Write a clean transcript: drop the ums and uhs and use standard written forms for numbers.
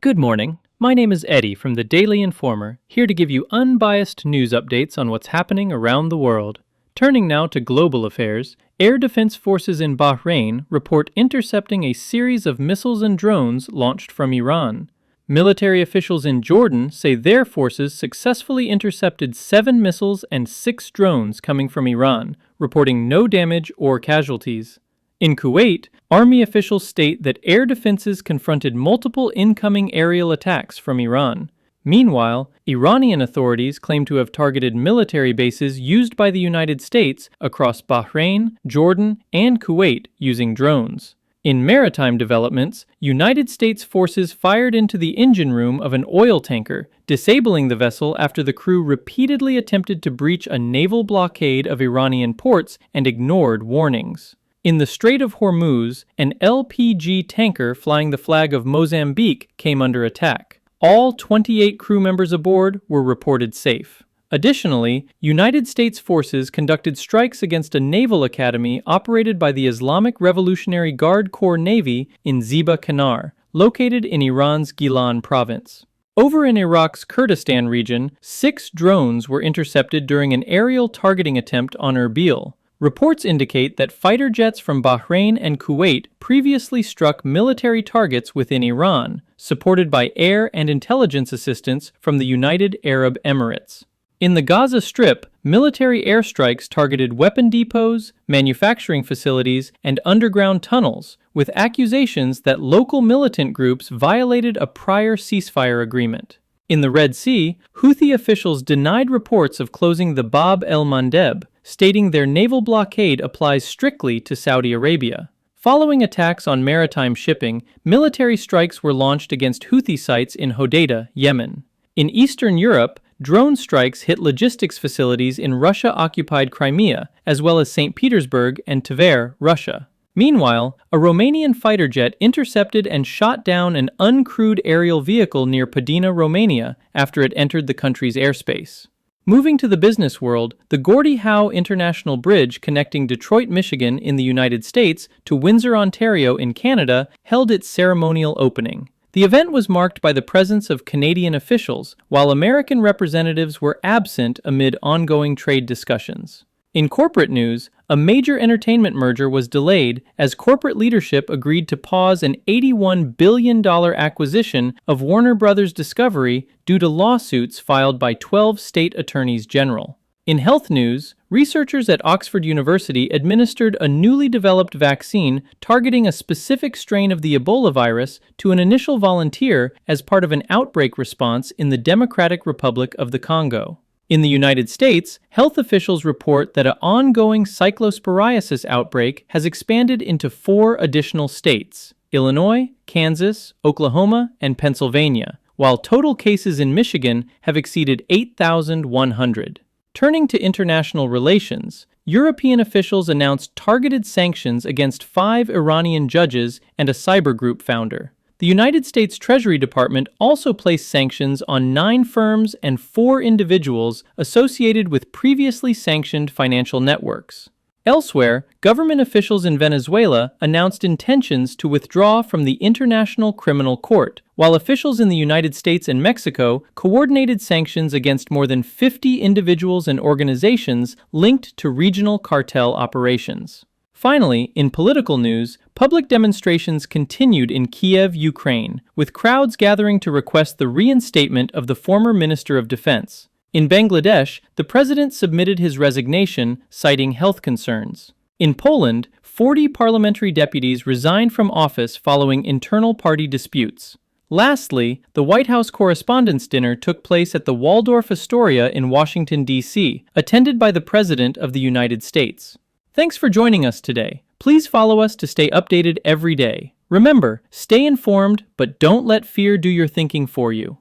Good morning. My name is Eddie from the Daily Informer, here to give you unbiased news updates on what's happening around the world. Turning now to global affairs, air defense forces in Bahrain report intercepting a series of missiles and drones launched from Iran. Military officials in Jordan say their forces successfully intercepted 7 missiles and 6 drones coming from Iran, reporting no damage or casualties. In Kuwait, army officials state that air defenses confronted multiple incoming aerial attacks from Iran. Meanwhile, Iranian authorities claim to have targeted military bases used by the United States across Bahrain, Jordan, and Kuwait using drones. In maritime developments, United States forces fired into the engine room of an oil tanker, disabling the vessel after the crew repeatedly attempted to breach a naval blockade of Iranian ports and ignored warnings. In the Strait of Hormuz, an LPG tanker flying the flag of Mozambique came under attack. All 28 crew members aboard were reported safe. Additionally, United States forces conducted strikes against a naval academy operated by the Islamic Revolutionary Guard Corps Navy in Ziba Kanar, located in Iran's Gilan province. Over in Iraq's Kurdistan region, 6 drones were intercepted during an aerial targeting attempt on Erbil. Reports indicate that fighter jets from Bahrain and Kuwait previously struck military targets within Iran, supported by air and intelligence assistance from the United Arab Emirates. In the Gaza Strip, military airstrikes targeted weapon depots, manufacturing facilities, and underground tunnels, with accusations that local militant groups violated a prior ceasefire agreement. In the Red Sea, Houthi officials denied reports of closing the Bab el-Mandeb, stating their naval blockade applies strictly to Saudi Arabia. Following attacks on maritime shipping, military strikes were launched against Houthi sites in Hodeidah, Yemen. In Eastern Europe, drone strikes hit logistics facilities in Russia-occupied Crimea, as well as St. Petersburg and Tver, Russia. Meanwhile, a Romanian fighter jet intercepted and shot down an uncrewed aerial vehicle near Padina, Romania, after it entered the country's airspace. Moving to the business world, the Gordie Howe International Bridge connecting Detroit, Michigan in the United States to Windsor, Ontario in Canada held its ceremonial opening. The event was marked by the presence of Canadian officials, while American representatives were absent amid ongoing trade discussions. In corporate news, a major entertainment merger was delayed as corporate leadership agreed to pause an $81 billion acquisition of Warner Bros. Discovery due to lawsuits filed by 12 state attorneys general. In health news, researchers at Oxford University administered a newly developed vaccine targeting a specific strain of the Ebola virus to an initial volunteer as part of an outbreak response in the Democratic Republic of the Congo. In the United States, health officials report that an ongoing cyclosporiasis outbreak has expanded into 4 additional states: Illinois, Kansas, Oklahoma, and Pennsylvania, while total cases in Michigan have exceeded 8,100. Turning to international relations, European officials announced targeted sanctions against 5 Iranian judges and a cyber group founder. The United States Treasury Department also placed sanctions on 9 firms and 4 individuals associated with previously sanctioned financial networks. Elsewhere, government officials in Venezuela announced intentions to withdraw from the International Criminal Court, while officials in the United States and Mexico coordinated sanctions against more than 50 individuals and organizations linked to regional cartel operations. Finally, in political news, public demonstrations continued in Kiev, Ukraine, with crowds gathering to request the reinstatement of the former Minister of Defense. In Bangladesh, the president submitted his resignation, citing health concerns. In Poland, 40 parliamentary deputies resigned from office following internal party disputes. Lastly, the White House Correspondents' Dinner took place at the Waldorf Astoria in Washington, D.C., attended by the President of the United States. Thanks for joining us today. Please follow us to stay updated every day. Remember, stay informed, but don't let fear do your thinking for you.